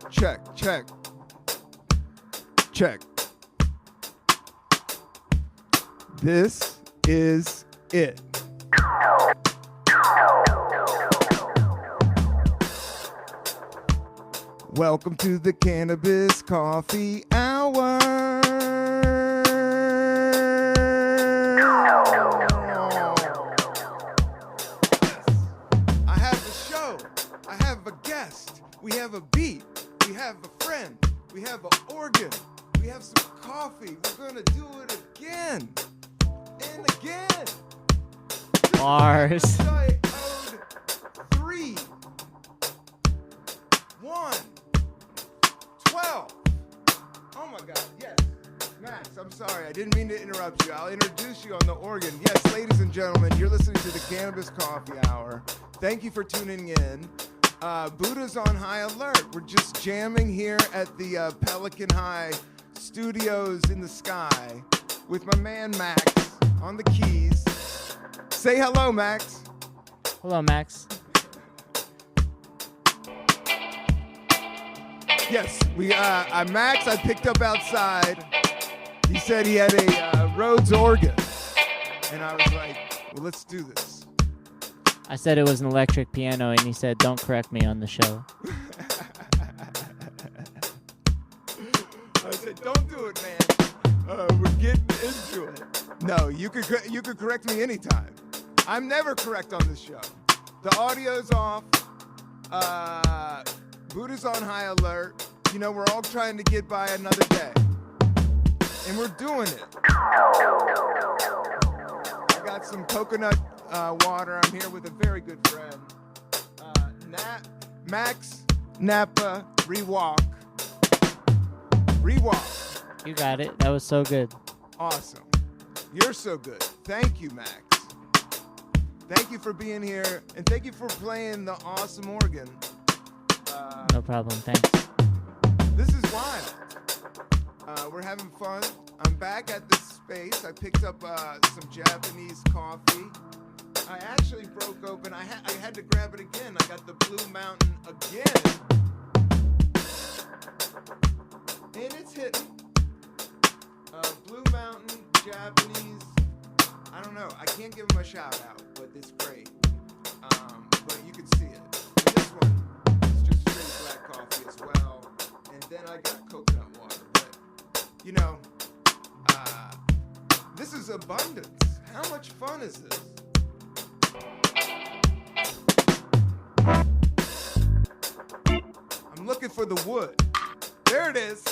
Check, check, check. This is it. Welcome to the Cannabis Coffee Hour. I have a show. I have a guest. We have a beat. We have a friend. We have an organ. We have some coffee. We're going to do it again. And again. Bars. Ode 3, 1, 12. Oh my God, yes. Max, I'm sorry. I didn't mean to interrupt you. I'll introduce you on the organ. Yes, ladies and gentlemen, you're listening to the Cannabis Coffee Hour. Thank you for tuning in. Buddha's on high alert. We're just jamming here at the Pelican High Studios in the sky with my man Max on the keys. Say hello, Max. Hello, Max. Yes, Max I picked up outside. He said he had a Rhodes organ. And I was like, well, let's do this. I said it was an electric piano, and he said, don't correct me on the show. I said, don't do it, man. We're getting into it. No, you could correct me anytime. I'm never correct on this show. The audio's off. Buddha's on high alert. You know, we're all trying to get by another day. And we're doing it. I got some coconut water. I'm here with a very good friend. Max Rewak. You got it. That was so good. Awesome. You're so good. Thank you, Max. Thank you for being here, and thank you for playing the awesome organ. No problem. Thanks. This is wild. We're having fun. I'm back at this space. I picked up some Japanese coffee. I actually broke open. I had to grab it again. I got the Blue Mountain again. And it's hitting. Blue Mountain, Japanese. I don't know. I can't give them a shout out, but it's great. But you can see it. And this one is just straight black coffee as well. And then I got coconut water. But, you know, this is abundance. How much fun is this? I'm looking for the wood. There it is.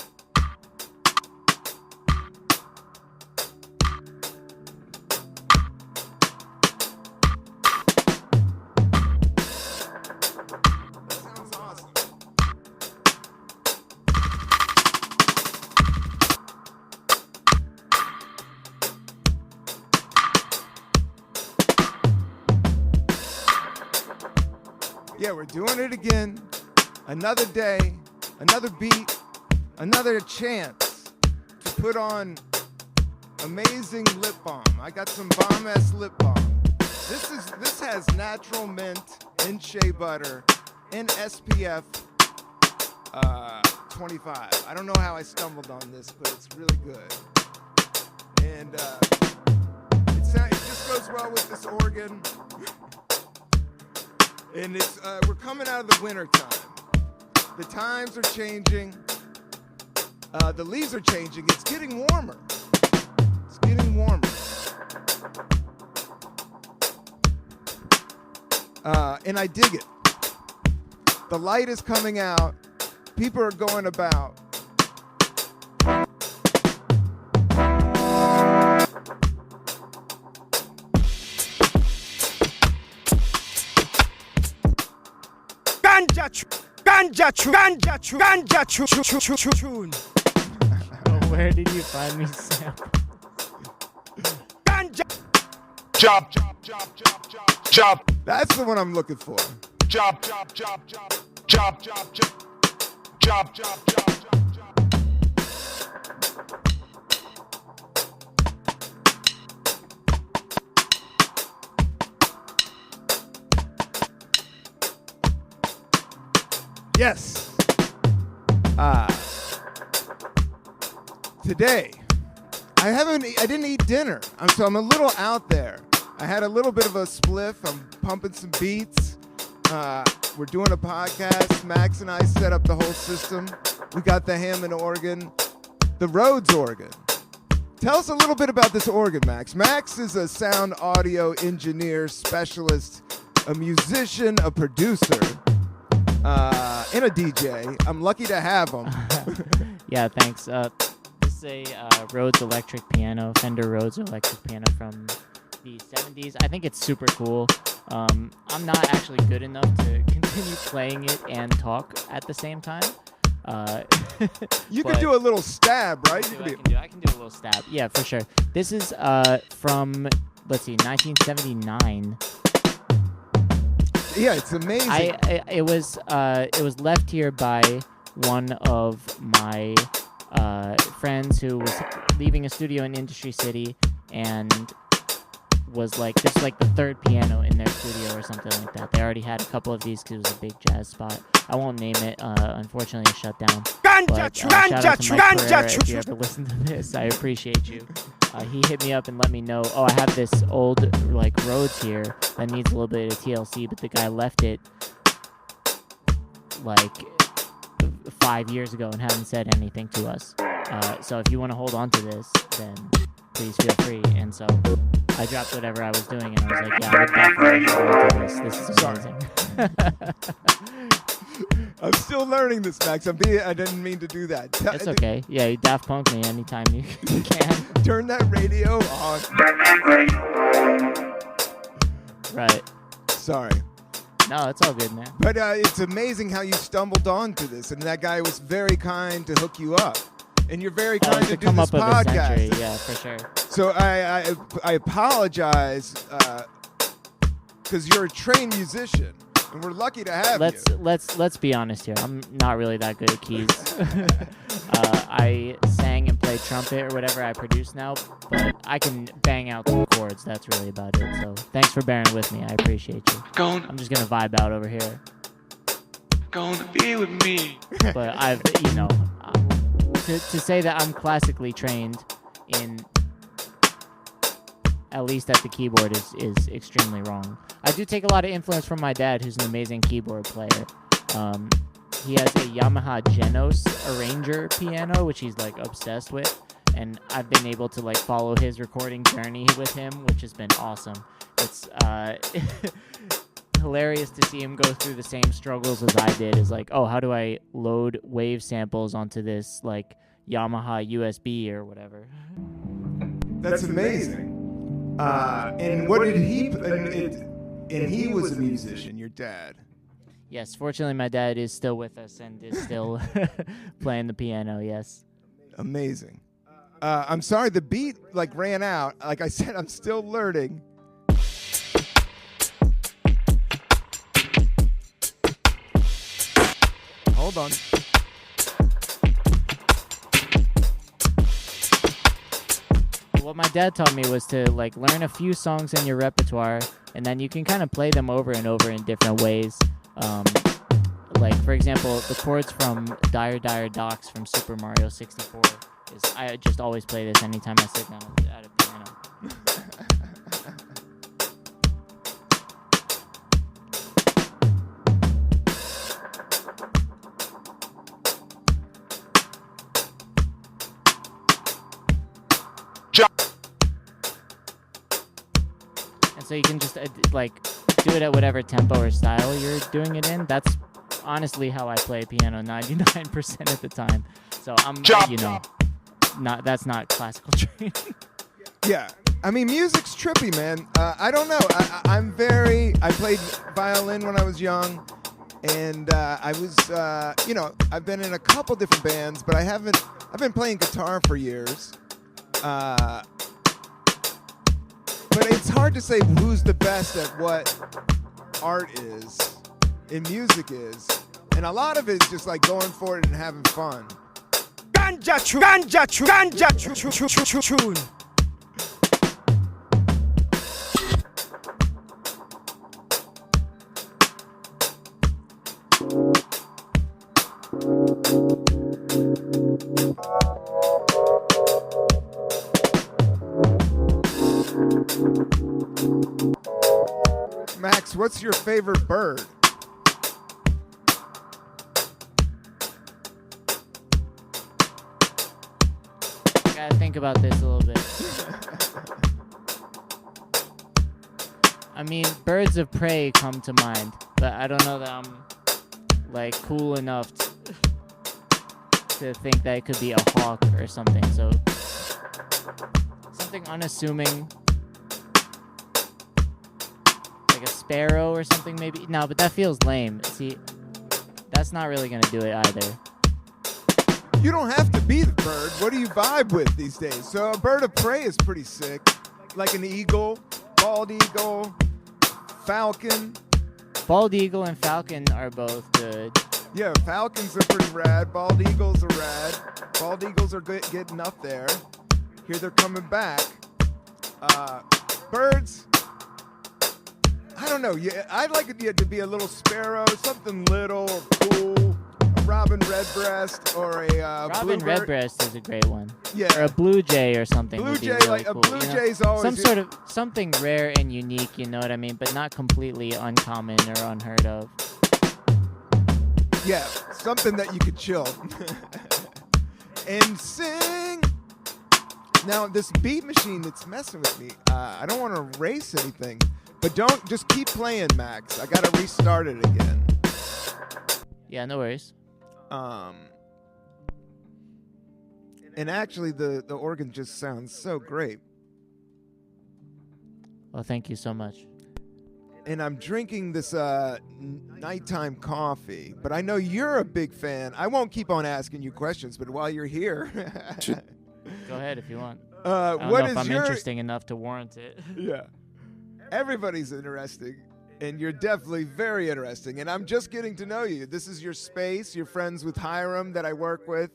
Yeah, we're doing it again. Another day, another beat, another chance to put on amazing lip balm. I got some bomb-ass lip balm. This has natural mint and shea butter and SPF 25. I don't know how I stumbled on this, but it's really good. And it just goes well with this organ. And we're coming out of the winter time. The times are changing. The leaves are changing. It's getting warmer. It's getting warmer. And I dig it. The light is coming out. People are going about. Where did you find me, Sam? Job. That's the one I'm looking for. Job. Yes. Today, I didn't eat dinner, so I'm a little out there. I had a little bit of a spliff. I'm pumping some beats. We're doing a podcast. Max and I set up the whole system. We got the Hammond organ, the Rhodes organ. Tell us a little bit about this organ, Max. Max is a sound audio engineer, specialist, a musician, a producer, and a DJ. I'm lucky to have him. Yeah, thanks. This is a Rhodes electric piano, Fender Rhodes electric piano from the 70s. I think it's super cool. I'm not actually good enough to continue playing it and talk at the same time. You can do a little stab, right? I can do a little stab. Yeah, for sure. This is from, let's see, 1979. Yeah, it's amazing. It was left here by one of my friends who was leaving a studio in Industry City and was like, this is like the third piano in their studio or something like that. They already had a couple of these because it was a big jazz spot. I won't name it. Unfortunately, it's shut down. But, shout out to Mike Pereira, if you ever listen to this, I appreciate you. He hit me up and let me know, I have this old like Rhodes here that needs a little bit of TLC, but the guy left it like 5 years ago and haven't said anything to us. So if you want to hold on to this, then please feel free. And so I dropped whatever I was doing and I was like, yeah, I would definitely hold on to this. This is amazing. I'm still learning this, Max. I didn't mean to do that. It's okay. Yeah, you Daft Punk me anytime you can. Turn that radio on. Right. Sorry. No, it's all good, man. But it's amazing how you stumbled onto this, and that guy was very kind to hook you up. And you're very kind to do come this up podcast. Of a century. Yeah, for sure. So I apologize because you're a trained musician. And we're lucky to have you. Let's be honest here. I'm not really that good at keys. I sang and played trumpet or whatever I produce now, but I can bang out some chords. That's really about it. So thanks for bearing with me. I appreciate you. I'm just gonna vibe out over here. Gonna be with me. But I've, to say that I'm classically trained in, at least at the keyboard, is extremely wrong. I do take a lot of influence from my dad, who's an amazing keyboard player. He has a Yamaha Genos Arranger piano, which he's like obsessed with, and I've been able to like follow his recording journey with him, which has been awesome. It's hilarious to see him go through the same struggles as I did. Is like, how do I load wave samples onto this like Yamaha USB or whatever? That's amazing. And what did he? And he was a musician, your dad. Yes, fortunately my dad is still with us and is still playing the piano, yes. Amazing. I'm sorry, the beat ran out. Like I said, I'm still learning. Hold on. What my dad taught me was to learn a few songs in your repertoire, and then you can kind of play them over and over in different ways. For example, the chords from Dire Dire Docks from Super Mario 64 I just always play this anytime I sit down at a piano. And so you can just do it at whatever tempo or style you're doing it in. That's honestly how I play piano 99% of the time. So I'm, that's not classical training. Yeah. I mean, music's trippy, man. I don't know. I played violin when I was young, and I was, I've been in a couple different bands, but I've been playing guitar for years. But it's hard to say who's the best at what art is and music is. And a lot of it is just going for it and having fun. Ganja tune. Max, what's your favorite bird? I gotta think about this a little bit. I mean, birds of prey come to mind, but I don't know that I'm like cool enough to think that it could be a hawk or something. So something unassuming, like a sparrow or something maybe. No, but that feels lame. See, that's not really gonna do it either. You don't have to be the bird. What do you vibe with these days? So a bird of prey is pretty sick. Like an eagle, bald eagle, falcon. Bald eagle and falcon are both good. Yeah, falcons are pretty rad. Bald eagles are rad. Bald eagles are getting up there. Here they're coming back. Birds, I don't know. Yeah, I'd like it to be a little sparrow, something little or cool. A robin redbreast or a Robin bluebird. Redbreast is a great one. Yeah. Or a blue jay or something. Blue would be jay, really like cool, a blue you know? jay's always some sort of something rare and unique, you know what I mean, but not completely uncommon or unheard of. Yeah, something that you could chill and sing. Now, this beat machine that's messing with me, I don't want to erase anything, but just keep playing, Max. I got to restart it again. Yeah, no worries. And actually, the organ just sounds so great. Well, thank you so much. And I'm drinking this nighttime coffee, but I know you're a big fan. I won't keep on asking you questions, but while you're here, Go ahead if you want. I don't know if I'm interesting enough to warrant it. Yeah, everybody's interesting, and you're definitely very interesting. And I'm just getting to know you. This is your space. You're friends with Hiram that I work with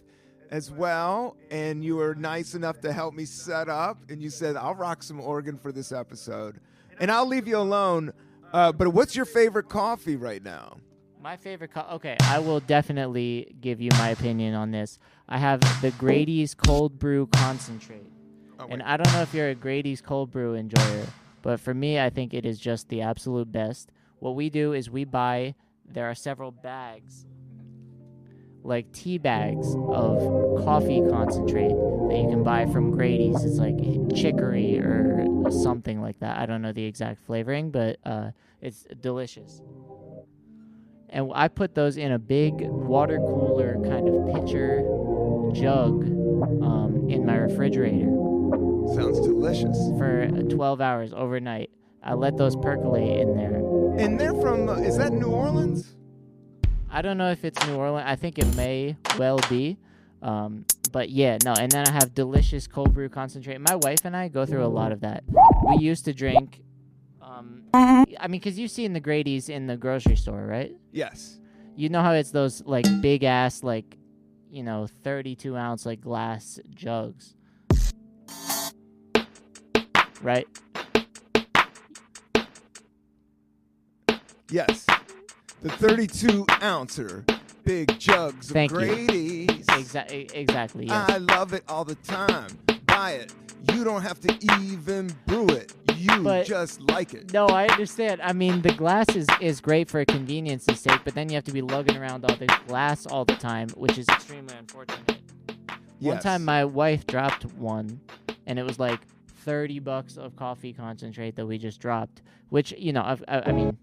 as well, and you were nice enough to help me set up. And you said I'll rock some organ for this episode, and I'll leave you alone. But what's your favorite coffee right now? My favorite okay, I will definitely give you my opinion on this. I have the Grady's Cold Brew Concentrate. And I don't know if you're a Grady's Cold Brew enjoyer, but for me, I think it is just the absolute best. What we do is there are several bags, like tea bags of coffee concentrate that you can buy from Grady's. It's like chicory or something like that. I don't know the exact flavoring, but it's delicious. And I put those in a big water cooler kind of pitcher jug in my refrigerator. Sounds delicious. For 12 hours overnight. I let those percolate in there. And they're from, is that New Orleans? I don't know if it's New Orleans. I think it may well be. But yeah, no. And then I have delicious cold brew concentrate. My wife and I go through a lot of that. We used to drink, I mean, because you've seen the Grady's in the grocery store, right? Yes. You know how it's those, like, big-ass, like, 32-ounce, like, glass jugs. Right? Yes. The 32-ouncer big jugs Thank of you. Grady's. Exactly, yes. I love it all the time. Buy it. You don't have to even brew it. You just like it. No, I understand. I mean, the glass is great for convenience's sake, but then you have to be lugging around all the glass all the time, which is extremely unfortunate. Yes. One time my wife dropped one, and it was like $30 of coffee concentrate that we just dropped, which, I mean,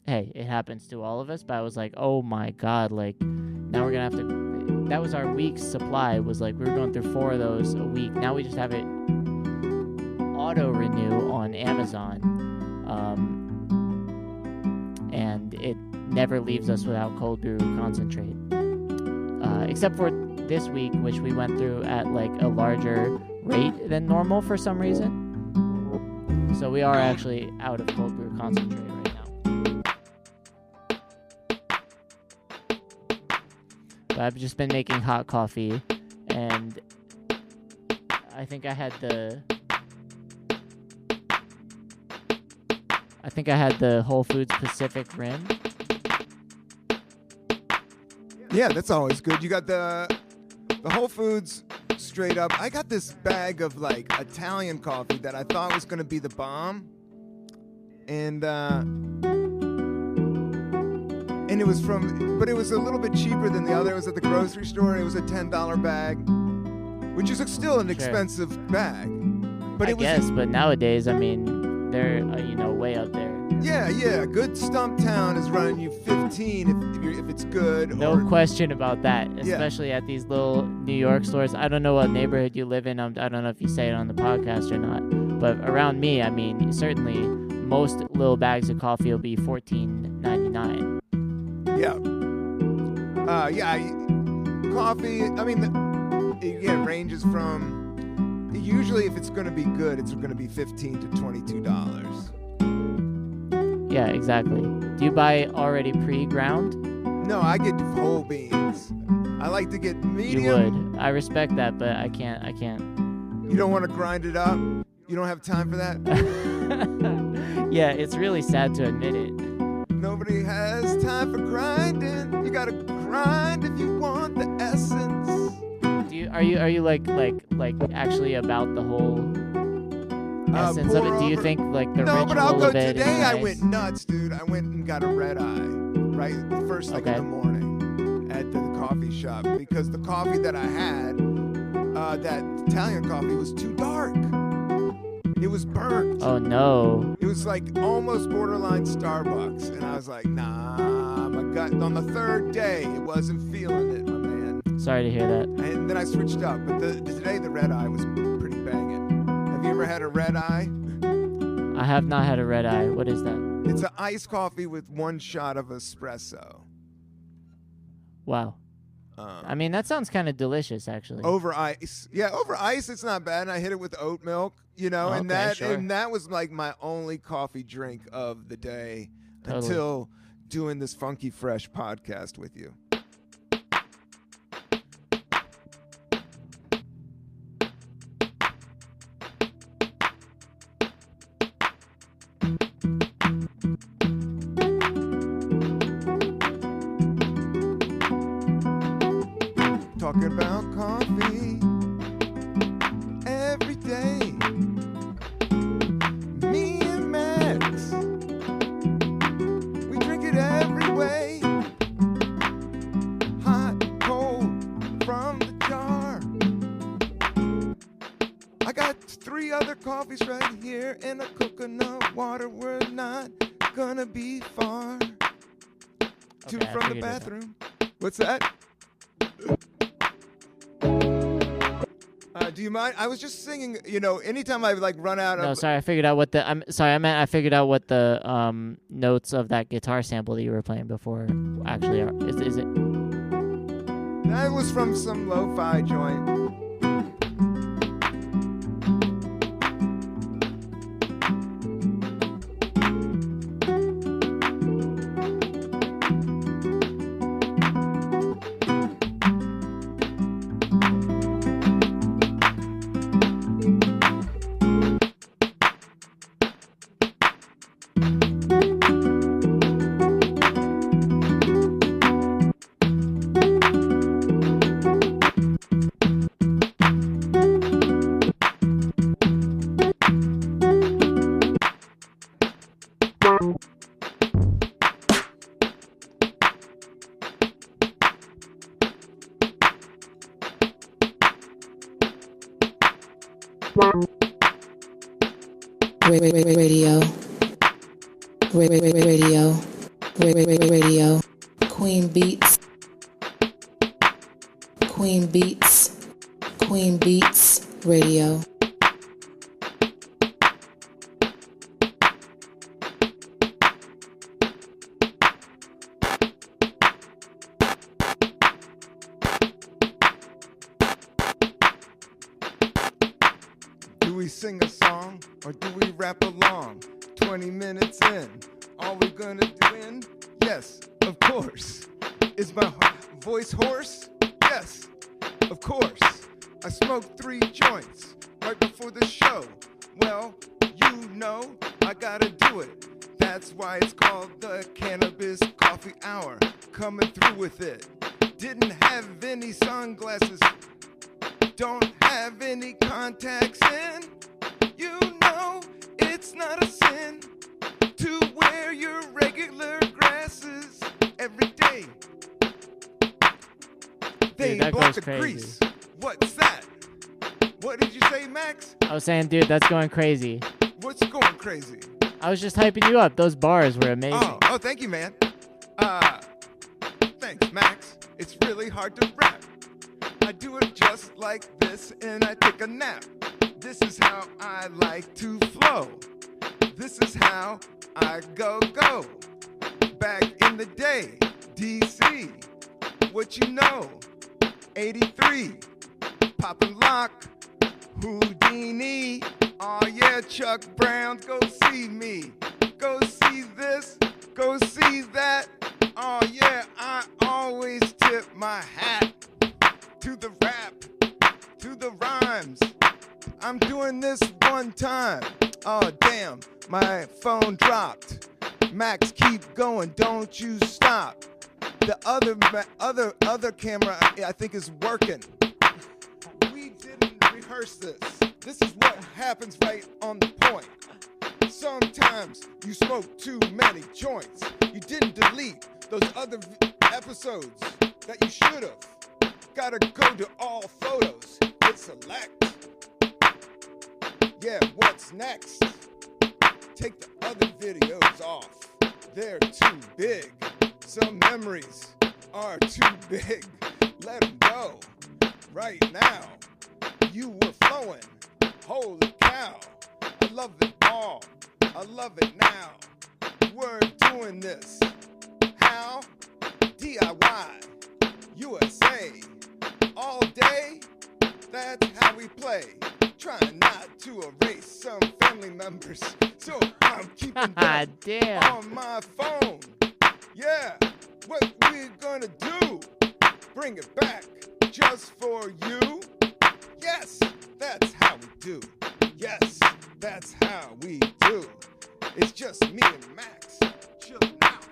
hey, it happens to all of us, but I was like, oh my God, like, now we're going to have to, that was our week's supply, was like, we were going through 4 of those a week. Now we just have it auto-renew on Amazon, and it never leaves us without cold brew concentrate, except for this week, which we went through at like a larger rate than normal for some reason. So we are actually out of cold brew concentrate right now. But I've just been making hot coffee, and I think I had the Whole Foods Pacific Rim. Yeah, that's always good. You got The Whole Foods, straight up. I got this bag of like Italian coffee that I thought was gonna be the bomb, and it was but it was a little bit cheaper than the other. It was at the grocery store. And it was a $10 bag, which is still an expensive bag. But I guess, but nowadays, I mean, they're way up there. Yeah. A good Stumptown is running you 15 if it's good. No question about that, especially at these little New York stores. I don't know what neighborhood you live in. I don't know if you say it on the podcast or not. But around me, I mean, certainly most little bags of coffee will be $14.99. Yeah. Coffee, I mean, it ranges from, usually if it's going to be good, it's going to be $15 to $22. Yeah, exactly. Do you buy already pre-ground? No, I get whole beans. I like to get medium. You would. I respect that, but I can't. You don't want to grind it up? You don't have time for that? Yeah, it's really sad to admit it. Nobody has time for grinding. You gotta grind if you want the essence. Are you like actually about the whole essence of it? Do you think like the ritual but I'll go of it today. is nice? I went nuts, dude. I went and got a red eye right the first thing in the morning at the coffee shop because the coffee that I had, that Italian coffee, was too dark. It was burnt. Oh no. It was like almost borderline Starbucks, and I was like, nah, my gut. On the third day, it wasn't feeling it, my man. Sorry to hear that. And then I switched up, but today the red eye was pretty banging. Have you ever had a red eye? I have not had a red eye. What is that? It's an iced coffee with one shot of espresso. Wow. I mean, that sounds kind of delicious, actually. Over ice. Yeah, over ice, it's not bad. And I hit it with oat milk, and that was like my only coffee drink of the day until doing this Funky Fresh podcast with you. Talking about coffee every day. Me and Max, we drink it every way. Hot, cold, from the jar. I got 3 other coffees right here and a coconut water. We're not gonna be far. Two from the bathroom. What's that? Do you mind? I was just singing, anytime I like run out of... No, sorry, I figured out what the... I figured out what the notes of that guitar sample that you were playing before actually are. Is it... That was from some lo-fi joint. Radio. Queen Beats. Radio. Do we sing a song or do we rap along? 20 minutes in, are we gonna win? Yes, of course. Is my voice hoarse? Yes, of course. I smoked 3 joints right before the show. Well, I gotta do it. That's why it's called the Cannabis Coffee Hour. Coming through with it. Didn't have any sunglasses, don't have any contacts in. You know it's not a sin to wear your regular glasses every day. They Dude, that block goes the crazy. grease. What's that? What did you say, Max? I was saying, dude, that's going crazy. What's going crazy? I was just hyping you up. Those bars were amazing. Oh, thank you, man. Thanks, Max. It's really hard to rap. I do it just like this, and I take a nap. This is how I like to flow. This is how I go. Back in the day, DC, what you know? 83, Pop and Lock, Houdini. Oh yeah, Chuck Brown, go see me. Go see this, go see that. Oh yeah, I always tip my hat to the rap, to the rhymes. I'm doing this one time. Oh damn, my phone dropped. Max, keep going, don't you stop. The other camera I think is working. We didn't rehearse this. This is what happens right on the point. Sometimes you smoke too many joints. You didn't delete those other episodes that you should have. Gotta go to all photos. Hit select. Yeah, what's next? Take the other videos off. They're too big. Some memories are too big. Let them go. Right now, you were flowing. Holy cow. I love it all. I love it now. We're doing this. How? DIY. USA. All day. That's how we play. Trying not to erase some family members. So I'm keeping them Damn. on my phone. Yeah, what we gonna do? Bring it back just for you? Yes, that's how we do. Yes, that's how we do. It's just me and Max chilling out,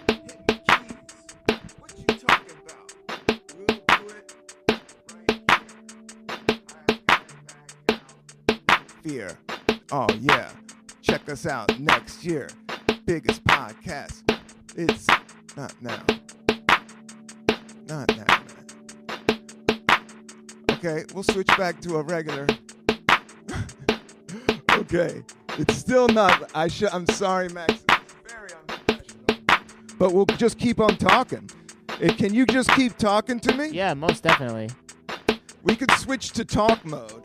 hitting the keys. What you talking about? We'll do it right here. I got it back out. Fear. Oh yeah, check us out next year. Biggest podcast. It's not now. Not now, man. Okay, we'll switch back to a regular. Okay, it's still not. I'm sorry, Max. It's very unprofessional. But we'll just keep on talking. Can you just keep talking to me? Yeah, most definitely. We could switch to talk mode.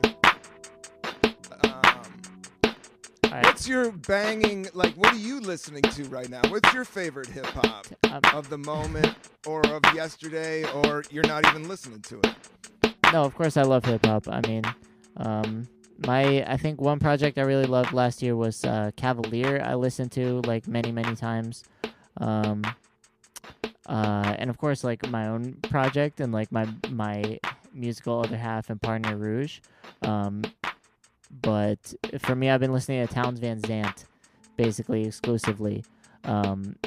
All right. What's your banging, like, what are you listening to right now? What's your favorite hip-hop of the moment or of yesterday, or you're not even listening to it? No, of course I love hip hop. I mean, I think one project I really loved last year was Cavalier. I listened to like many times, and of course like my own project and like my musical other half and partner Rouge. But for me, I've been listening to Townes Van Zandt basically exclusively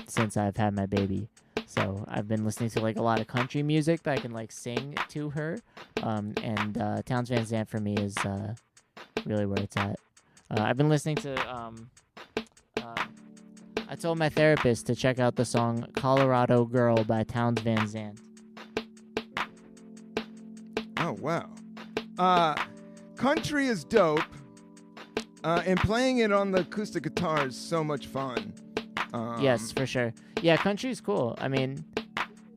since I've had my baby. So I've been listening to like a lot of country music that I can like sing to her. And Townes Van Zandt for me is really where it's at. I've been listening to I told my therapist to check out the song Colorado Girl by Townes Van Zandt. Oh, wow. Country is dope, and playing it on the acoustic guitar is so much fun. Yes, for sure. Yeah, country's cool. I mean,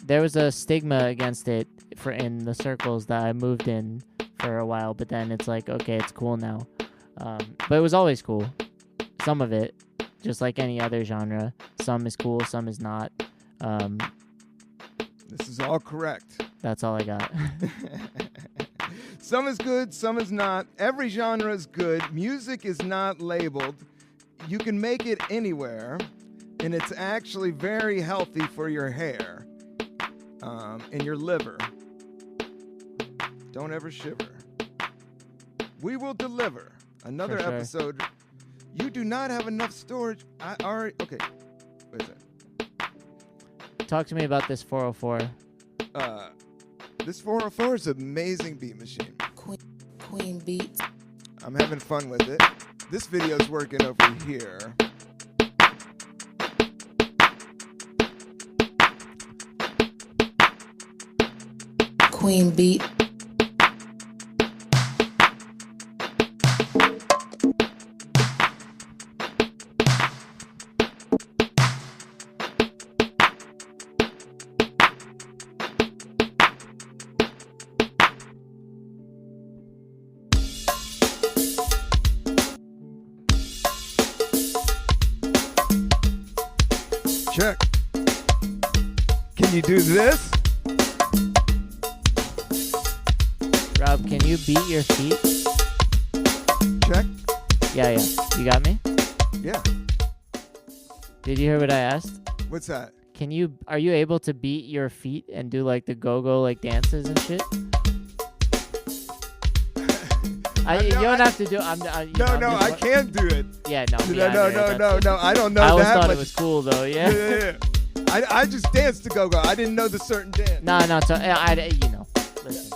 there was a stigma against it in the circles that I moved in for a while, but then it's like, okay, it's cool now. But it was always cool. Some of it, just like any other genre. Some is cool, some is not. This is all correct. That's all I got. Some is good, some is not. Every genre is good. Music is not labeled. You can make it anywhere, and it's actually very healthy for your hair and your liver. Don't ever shiver. We will deliver another For sure. episode. You do not have enough storage. I already. Okay. Wait a second. Talk to me about this 404. This 404 is an amazing beat machine. Queen Beats. I'm having fun with it. This video's working over here. Queen Beat. Check. Can you do this? Rob, can you beat your feet? Check. Yeah. You got me? Yeah. Did you hear what I asked? What's that? Are you able to beat your feet and do like the go-go like dances and shit? You don't have to do. I can't do it. Yeah, no. No. I don't know I always that thought much. it was cool though. Yeah. Yeah. I just danced to go-go. I didn't know the certain dance. No. So listen.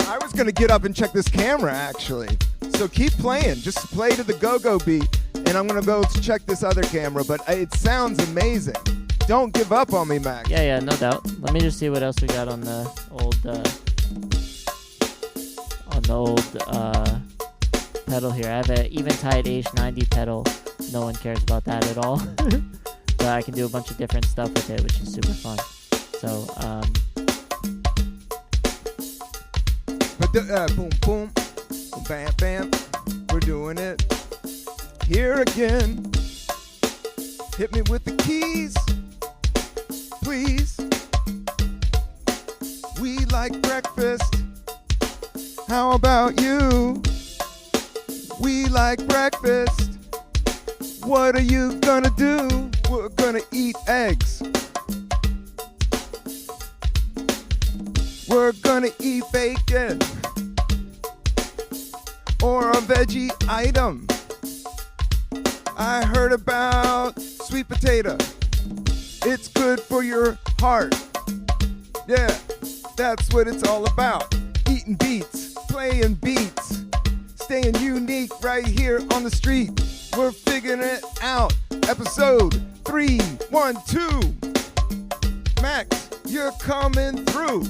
I was gonna get up and check this camera actually. So keep playing. Just play to the go-go beat, and I'm gonna go to check this other camera. But it sounds amazing. Don't give up on me, Max. Yeah, no doubt. Let me just see what else we got on the old pedal here. I have an Eventide H90 pedal. No one cares about that at all. But I can do a bunch of different stuff with it, which is super fun. So, But boom, boom, bam, bam. We're doing it here again. Hit me with the keys, please. We like breakfast. How about you? We like breakfast. What are you gonna do? We're gonna eat eggs. We're gonna eat bacon or a veggie item. I heard about sweet potato. It's good for your heart. Yeah, that's what it's all about. Eating beats, playing beats, staying unique right here on the street. We're figuring it out. Episode 312. Max, you're coming through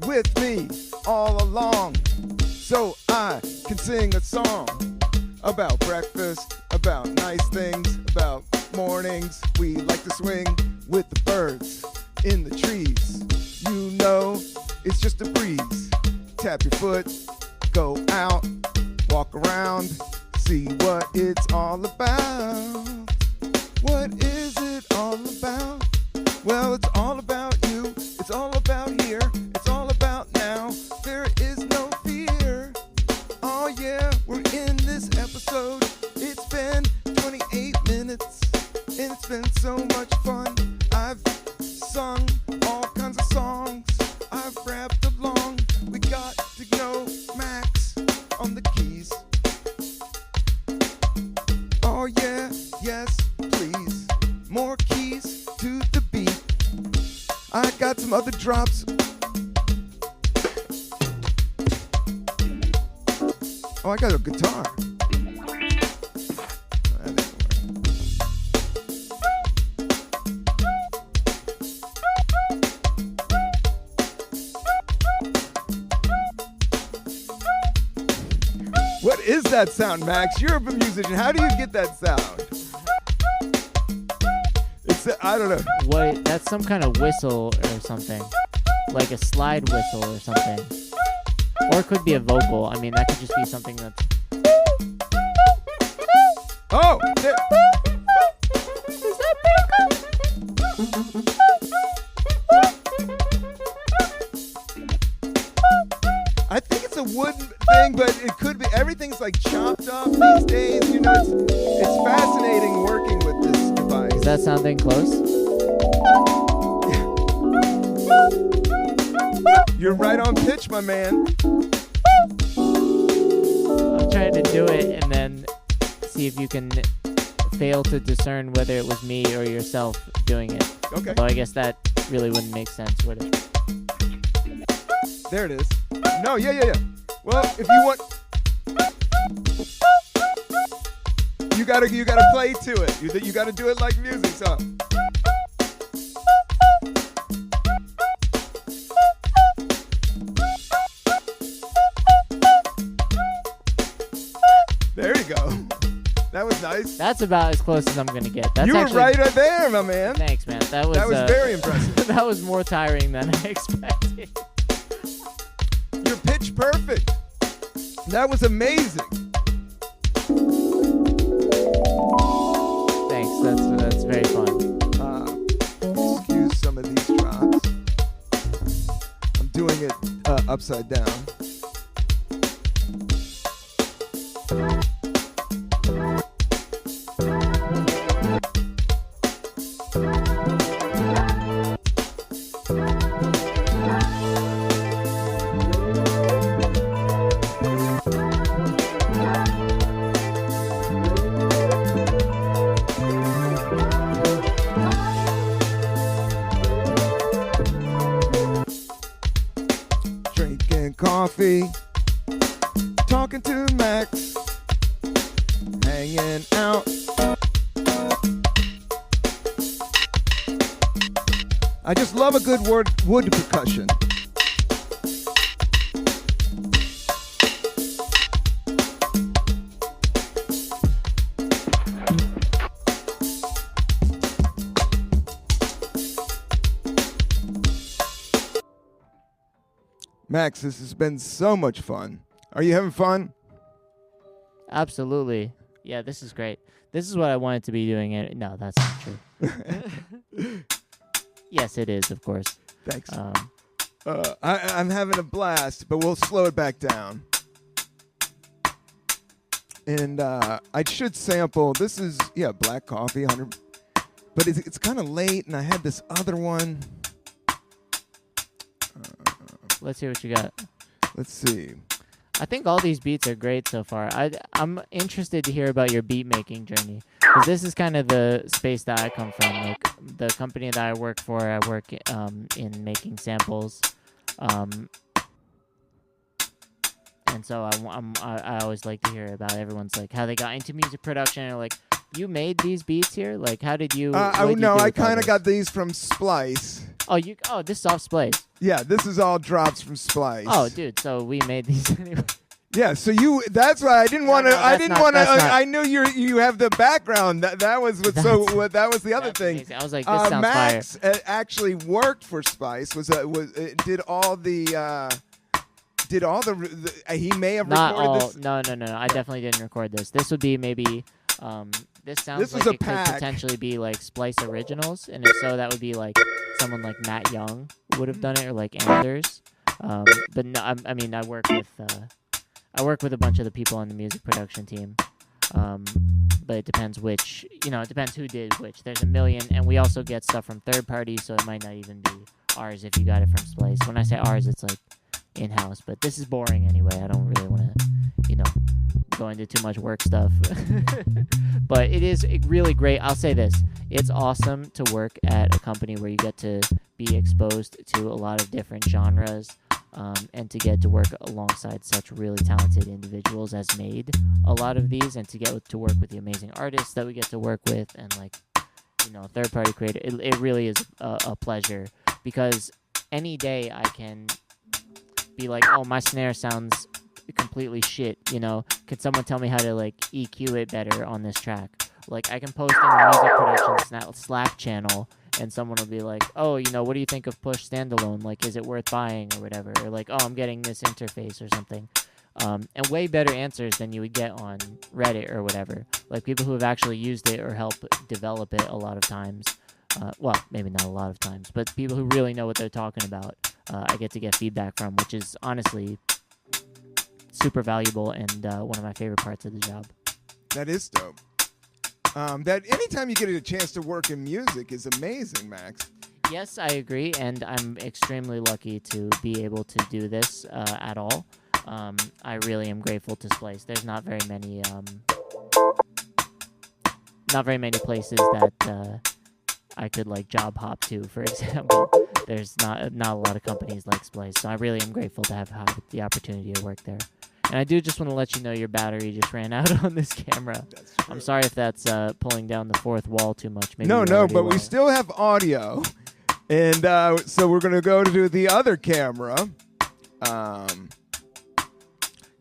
with me all along, so I can sing a song about breakfast, about nice things, about mornings. We like to swing with the birds in the trees. You know, it's just a breeze. Tap your foot, go out, walk around, see what it's all about. What is it all about? Well, it's all about you. It's all about here. It's all about now. There is no fear. Oh yeah, we're in this episode. It's been 28 minutes, and it's been so much fun. I've sung all kinds of songs. I've rapped along. We got to know Max on the keys. Oh yeah, yes, please. More keys to the beat. I got some other drops. Oh, I got a guitar. That didn't work. What is that sound, Max? You're a musician. How do you get that sound? I don't know. what? That's some kind of whistle or something, like a slide whistle or something, or it could be a vocal. I mean, that could just be something that's. Oh! There. I think it's a wood thing, but it could be. Everything's like chopped up these days. You know, it's fascinating working with this device. Is that sounding close? You're right on pitch, my man. I'm trying to do it and then see if you can fail to discern whether it was me or yourself doing it. Okay. Although I guess that really wouldn't make sense, would it? There it is. No, yeah. Well, if you want, you gotta play to it. You gotta do it like music. So. There you go. That was nice. That's about as close as I'm gonna get. That's you were actually, right there, my man. Thanks, man. That was very impressive. That was more tiring than I expected. You're pitch perfect. That was amazing. Thanks. That's very fun. Excuse some of these drops. I'm doing it upside down. Coffee, talking to Max, hanging out. I just love a good wood percussion. Max, this has been so much fun. Are you having fun? Absolutely. Yeah, this is great. This is what I wanted to be doing. No, that's not true. Yes, it is, of course. Thanks. I'm having a blast, but we'll slow it back down. And I should sample. This is, black coffee, 100. But it's kind of late, and I had this other one. Let's hear what you got. Let's see. I think all these beats are great so far. I'm interested to hear about your beat making journey, because this is kind of the space that I come from. Like the company that I work for, I work in making samples, and so I always like to hear about everyone's like how they got into music production, or like you made these beats here. Like how did you? I kind of got these from Splice. This is off Splice. Yeah, this is all drops from Splice. Oh, dude, so we made these anyway. Yeah, so that's why I didn't want to. I knew you have the background. That was what. That was the other thing. Amazing. I was like, this sounds Max fire. Actually worked for Spice. Did all the. He may have not recorded all. this. No. I definitely didn't record this. This would be maybe. This sounds like it could potentially be like Splice Originals, and if so, that would be like someone like Matt Young would have done it, or like Anders. But no, I work with a bunch of the people on the music production team. But it depends which, it depends who did which. There's a million, and we also get stuff from third parties, so it might not even be ours if you got it from Splice. When I say ours, it's like in-house, but this is boring anyway. I don't really want to, go into too much work stuff. But it is really great. I'll say this. It's awesome to work at a company where you get to be exposed to a lot of different genres, and to get to work alongside such really talented individuals as made a lot of these, and to get to work with the amazing artists that we get to work with, and third-party creator. It really is a pleasure, because any day I can be like, oh, my snare sounds completely shit, could someone tell me how to EQ it better on this track? Like I can post in the music production Slack channel, and someone will be like, oh, what do you think of Push Standalone? Like, is it worth buying or whatever? Or like, oh, I'm getting this interface or something. And way better answers than you would get on Reddit or whatever. Like people who have actually used it or helped develop it a lot of times. Well, maybe not a lot of times, but people who really know what they're talking about, I get to get feedback from, which is honestly super valuable and one of my favorite parts of the job. That is dope. That anytime you get a chance to work in music is amazing, Max. Yes, I agree, and I'm extremely lucky to be able to do this at all. I really am grateful to Splice. There's not very many places that I could like job hop to, for example. There's not a lot of companies like Splice, so I really am grateful to have had the opportunity to work there. And I do just want to let you know your battery just ran out on this camera. That's true. I'm sorry if that's pulling down the fourth wall too much. Maybe No, you no, already but we were. still have audio, and so we're gonna go to the other camera,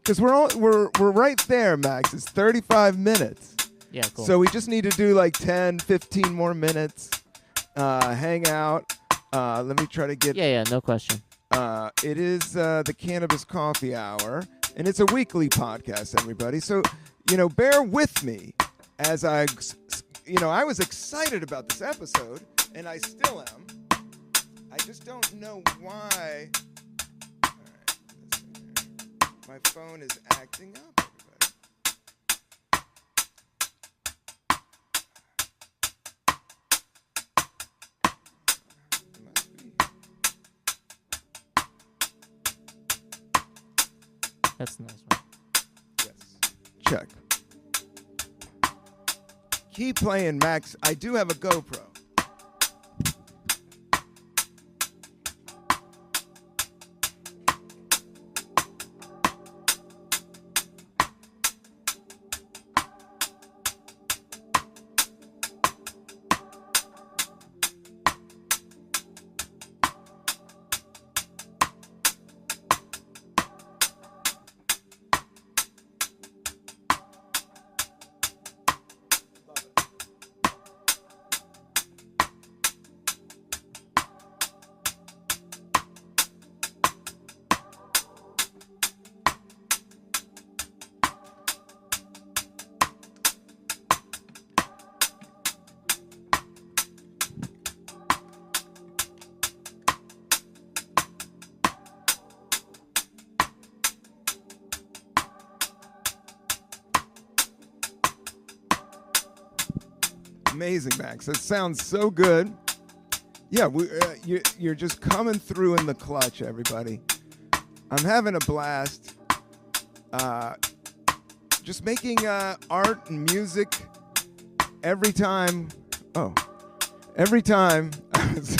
because we're right there, Max. It's 35 minutes. Yeah, cool. So we just need to do like 10, 15 more minutes, hang out. Let me try to get. Yeah, no question. It is the Cannabis Coffee Hour, and it's a weekly podcast, everybody. So, bear with me as I was excited about this episode, and I still am. I just don't know why. All right, listen here. My phone is acting up, everybody. It must be. That's the nice one. Yes. Check. Keep playing, Max. I do have a GoPro. Amazing, Max. That sounds so good. Yeah, you're just coming through in the clutch, everybody. I'm having a blast. Just making art and music every time. Every time I was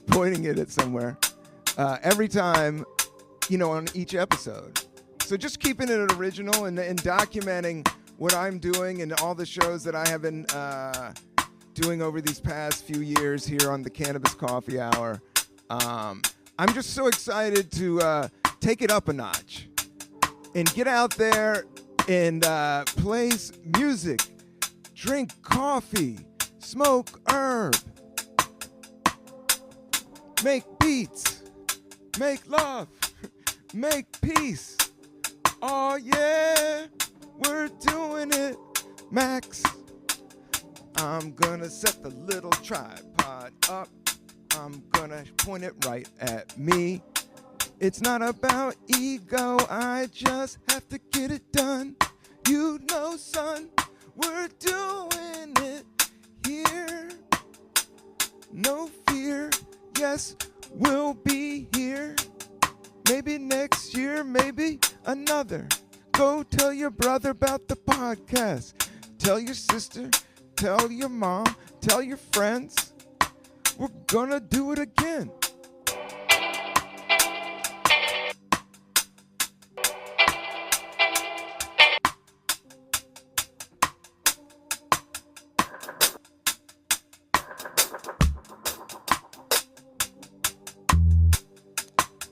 pointing it at somewhere. Every time, on each episode. So just keeping it original and documenting what I'm doing and all the shows that I have been doing over these past few years here on the Cannabis Coffee Hour. I'm just so excited to take it up a notch and get out there and play music, drink coffee, smoke herb, make beats, make love, make peace. Oh yeah, we're doing it, Max. I'm gonna set the little tripod up. I'm gonna point it right at me. It's not about ego, I just have to get it done. Son, we're doing it here. No fear, yes, we'll be here. Maybe next year, maybe another. Go tell your brother about the podcast. Tell your sister, tell your mom, tell your friends. We're gonna do it again.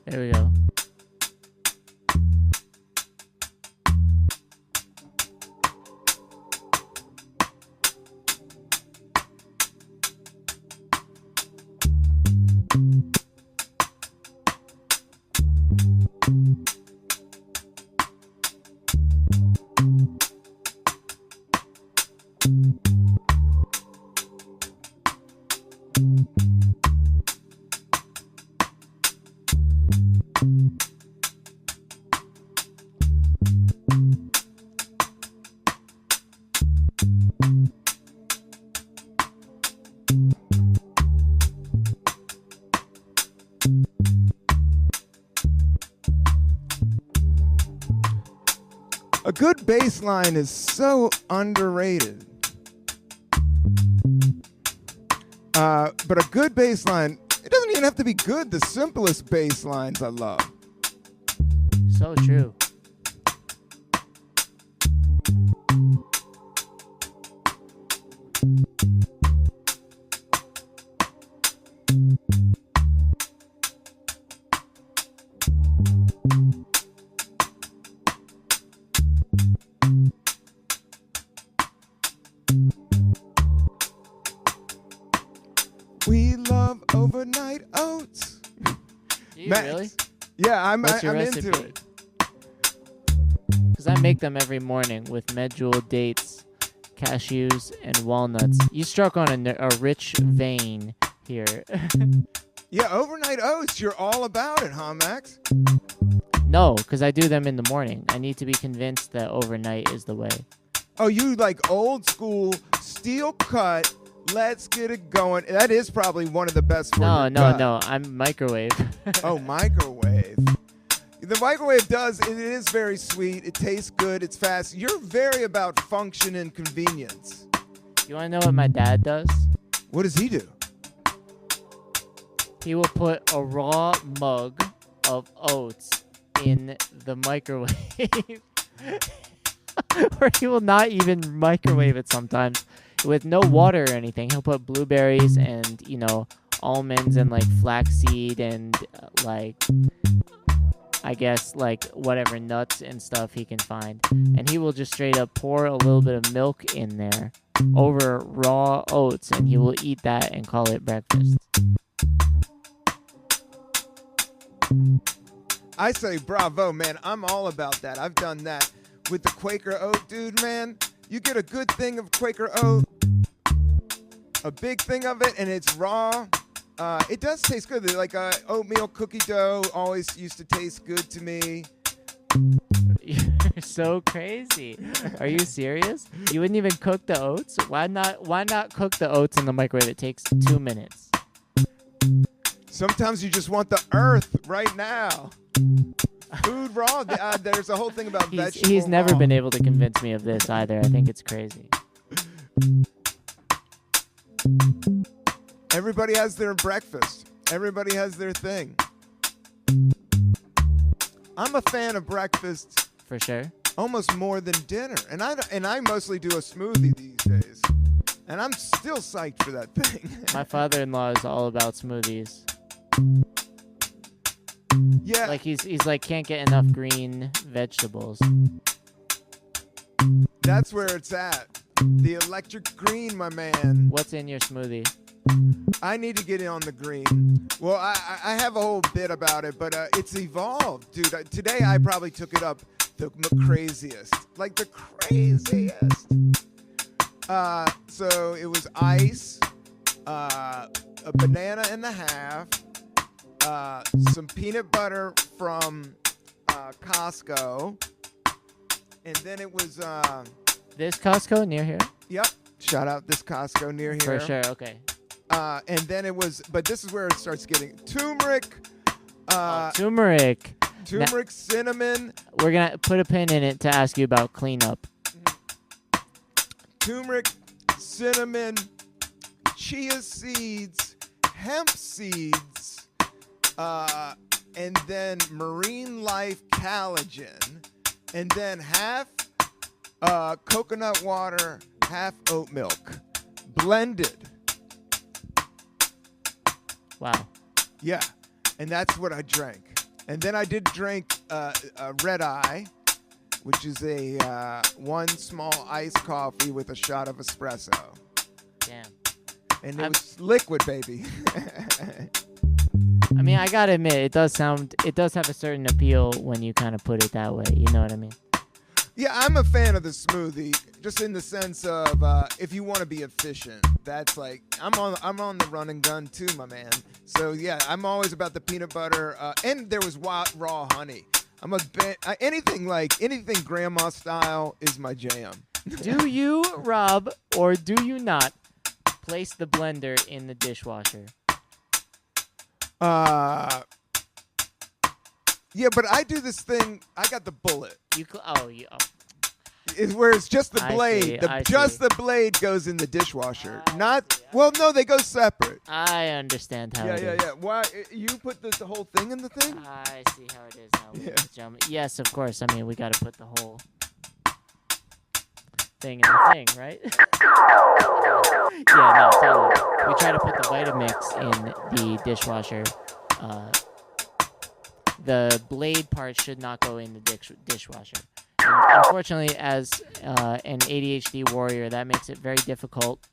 There we go. A good bass line is so underrated. But a good bass line, it doesn't even have to be good. The simplest bass lines I love. So true. We love overnight oats. Do you Max. really? Yeah, I'm What's your into recipe? it. Because I make them every morning with medjool dates, cashews, and walnuts. You struck on a rich vein here. Yeah, overnight oats. You're all about it, huh, Max? No, because I do them in the morning. I need to be convinced that overnight is the way. Oh, you like old school, steel cut. Let's get it going. That is probably one of the best. No, for your gut. no. I'm microwave. Oh, microwave. The microwave it is very sweet. It tastes good. It's fast. You're very about function and convenience. You want to know what my dad does? What does he do? He will put a raw mug of oats in the microwave. Or he will not even microwave it sometimes. With no water or anything. He'll put blueberries and, almonds and, flaxseed and, I guess, whatever nuts and stuff he can find. And he will just straight up pour a little bit of milk in there over raw oats, and he will eat that and call it breakfast. I say bravo, man. I'm all about that. I've done that with the Quaker oat, dude, man. You get a good thing of Quaker oat, a big thing of it, and it's raw. It does taste good. Like oatmeal cookie dough always used to taste good to me. You're so crazy. Are you serious? You wouldn't even cook the oats? Why not cook the oats in the microwave? It takes 2 minutes. Sometimes you just want the earth right now. Food raw. There's a whole thing about vegetables. He's never been able to convince me of this either. I think it's crazy. Everybody has their breakfast. Everybody has their thing. I'm a fan of breakfast For sure. almost more than dinner, and I mostly do a smoothie these days, and I'm still psyched for that thing. My father-in-law is all about smoothies. Yeah, Like he's can't get enough green vegetables. that's where it's at. The electric green, my man. What's in your smoothie? I need to get in on the green. Well, I have a whole bit about it, but it's evolved, dude. Today I probably took it up the craziest. Like the craziest. So it was ice, a banana and a half, some peanut butter from Costco, and then it was, This Costco near here? yep, shout out this Costco near here. For sure, okay. And then it was, but this is where it starts getting turmeric, Turmeric. cinnamon, We're going to put a pin in it to ask you about cleanup. turmeric, cinnamon, chia seeds, hemp seeds, and then marine life collagen, and then half coconut water, half oat milk, blended. Wow. Yeah, and that's what I drank. And then I did drink a red eye, which is a one small iced coffee with a shot of espresso. Damn. And it was liquid, baby. I mean, I gotta admit, it does have a certain appeal when you kind of put it that way. You know what I mean? Yeah, I'm a fan of the smoothie, just in the sense of if you want to be efficient. That's like I'm on the run and gun too, my man. So yeah, I'm always about the peanut butter, and there was raw honey. I'm anything grandma style is my jam. Do you, Rob, or do you not place the blender in the dishwasher? Yeah, but I do this thing. I got the bullet. is where it's just the I blade. see, Just the blade goes in the dishwasher. I see. Well, no, they go separate. I understand how Yeah, it yeah, is. yeah. Why you put the whole thing in the thing? I see how it is now, ladies and gentlemen. Yes, of course. I mean, we got to put the whole thing in the thing, right? Yeah, no, totally. We try to put the Vitamix in the dishwasher. The blade part should not go in the dishwasher. And unfortunately, as an ADHD warrior, that makes it very difficult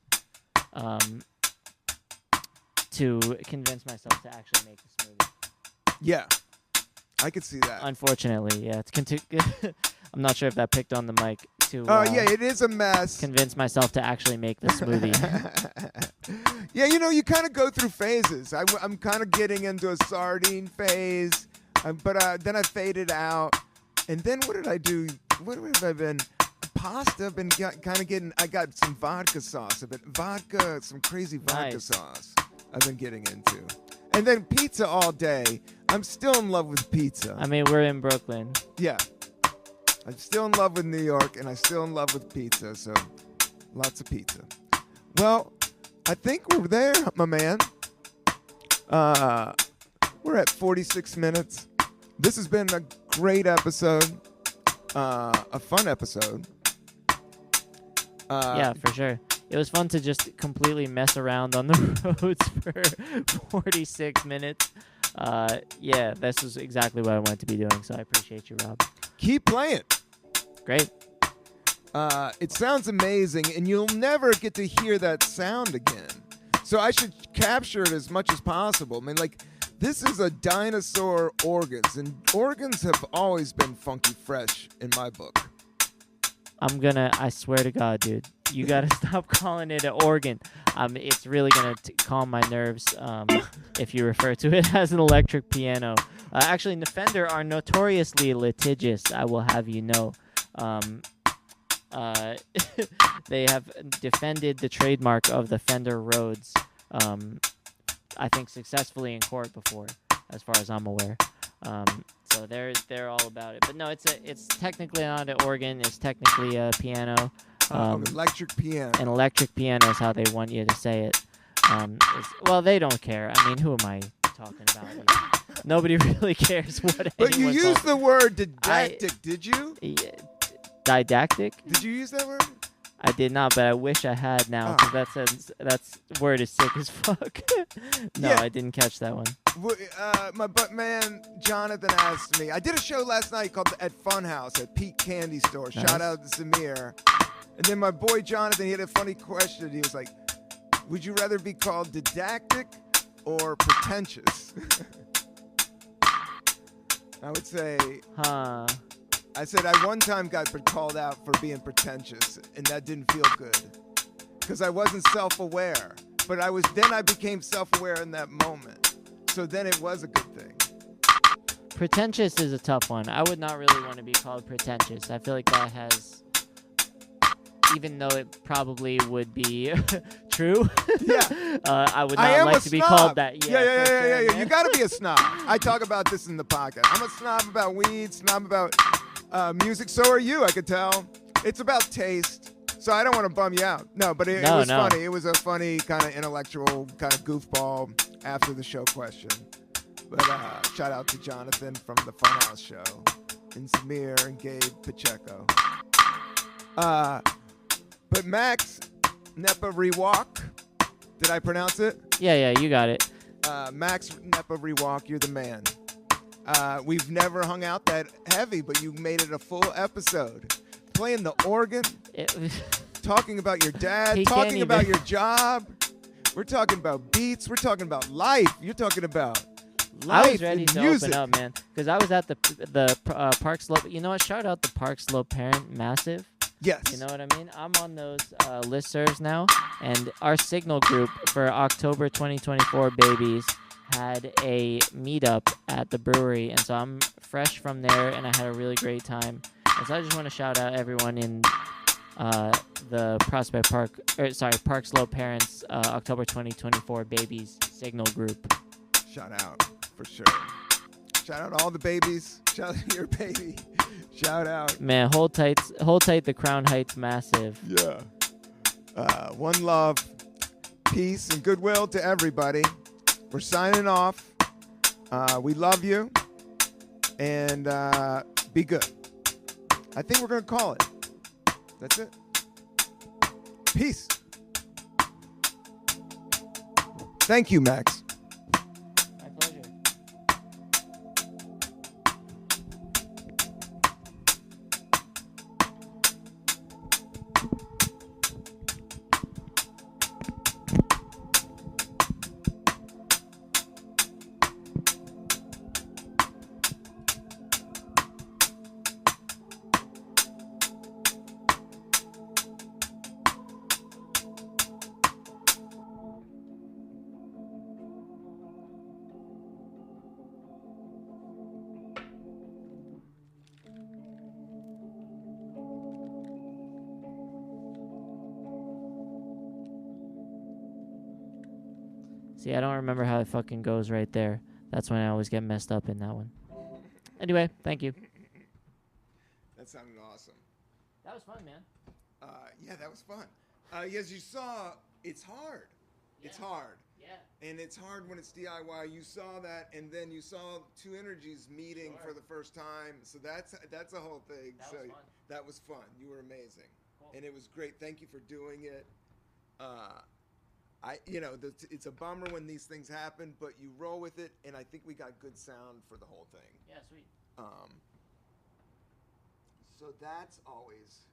to convince myself to actually make the smoothie. Yeah, I could see that. Unfortunately, yeah. I'm not sure if that picked on the mic. Oh, yeah, it is a mess. Convince myself to actually make the smoothie. Yeah, you kind of go through phases. I'm kind of getting into a sardine phase, but then I faded out. And then what did I do? What have I been? Pasta. I've been kind of getting. I got some vodka sauce. Some crazy vodka Nice. sauce. I've been getting into. And then pizza all day. I'm still in love with pizza. I mean, we're in Brooklyn. Yeah. I'm still in love with New York, and I'm still in love with pizza, so lots of pizza. Well, I think we're there, my man. We're at 46 minutes. This has been a great episode, a fun episode. Yeah, for sure. It was fun to just completely mess around on the roads for 46 minutes. Yeah, this is exactly what I wanted to be doing, so I appreciate you, Rob. Keep playing. Great. It sounds amazing, and you'll never get to hear that sound again. So I should capture it as much as possible. I mean, like, this is a dinosaur organs, and organs have always been funky fresh in my book. I swear to God, dude, you gotta stop calling it an organ. It's really gonna calm my nerves if you refer to it as an electric piano. Actually, the Fender are notoriously litigious, I will have you know. They have defended the trademark of the Fender Rhodes, I think successfully in court before, as far as I'm aware. So they're all about it. But no, it's technically not an organ. It's technically a piano. Electric piano. An electric piano is how they want you to say it. Well, they don't care. I mean, who am I talking about here? Nobody really cares what But you anyone used calls the word didactic, did you? Yeah, didactic? Did you use that word? I did not, but I wish I had now, because that word is sick as fuck. No, Yeah. I didn't catch that one. My butt man Jonathan asked me. I did a show last night called at Funhouse at Pete Candy Store. Nice. Shout out to Samir. And then my boy Jonathan, he had a funny question. He was like, "Would you rather be called didactic or pretentious?" I would say. Huh. I said I one time got called out for being pretentious, and that didn't feel good because I wasn't self-aware. But I became self-aware in that moment. So then it was a good thing. Pretentious is a tough one. I would not really want to be called pretentious. I feel like that has, even though it probably would be true. Yeah. I would I not am like a to be snob. called that. Yeah. For sure, You man. got to be a snob. I talk about this in the podcast. I'm a snob about weed, snob about music. So are you, I could tell. It's about taste. So I don't want to bum you out. No, but it was funny. It was a funny kind of intellectual kind of goofball after the show question. But shout out to Jonathan from the Funhouse show, and Samir and Gabe Pacheco. But Max Rewak, did I pronounce it? Yeah, you got it. Max Rewak, you're the man. We've never hung out that heavy, but you made it a full episode. Playing the organ, talking about your dad, He talking can't about even- your job. We're talking about beats. We're talking about life. You're talking about life I was ready and to music. open up, man, because I was at the Park Slope. You know what? Shout out the Park Slope Parent Massive. Yes. You know what I mean? I'm on those listservs now, and our Signal group for October 2024 babies had a meetup at the brewery, and so I'm fresh from there, and I had a really great time. And so I just want to shout out everyone in the Park Slope Parents October 2024 babies Signal group. Shout out for sure. Shout out all the babies. Shout out to your baby. Shout out. Man, hold tight. The Crown Heights massive. Yeah. One love, peace, and goodwill to everybody. We're signing off. We love you. And be good. I think we're going to call it. That's it. Peace. Thank you, Max. My pleasure. See, I don't remember how it fucking goes right there. That's when I always get messed up in that one. Anyway, thank you. That sounded awesome. That was fun, man. Yeah, that was fun. As you saw, it's hard. It's hard. Yeah. And it's hard when it's DIY. You saw that, and then you saw two energies meeting for the first time. So that's a whole thing. That was fun. That was fun. You were amazing, Cool. and it was great. Thank you for doing it. It's a bummer when these things happen, but you roll with it, and I think we got good sound for the whole thing. Yeah, sweet. So that's always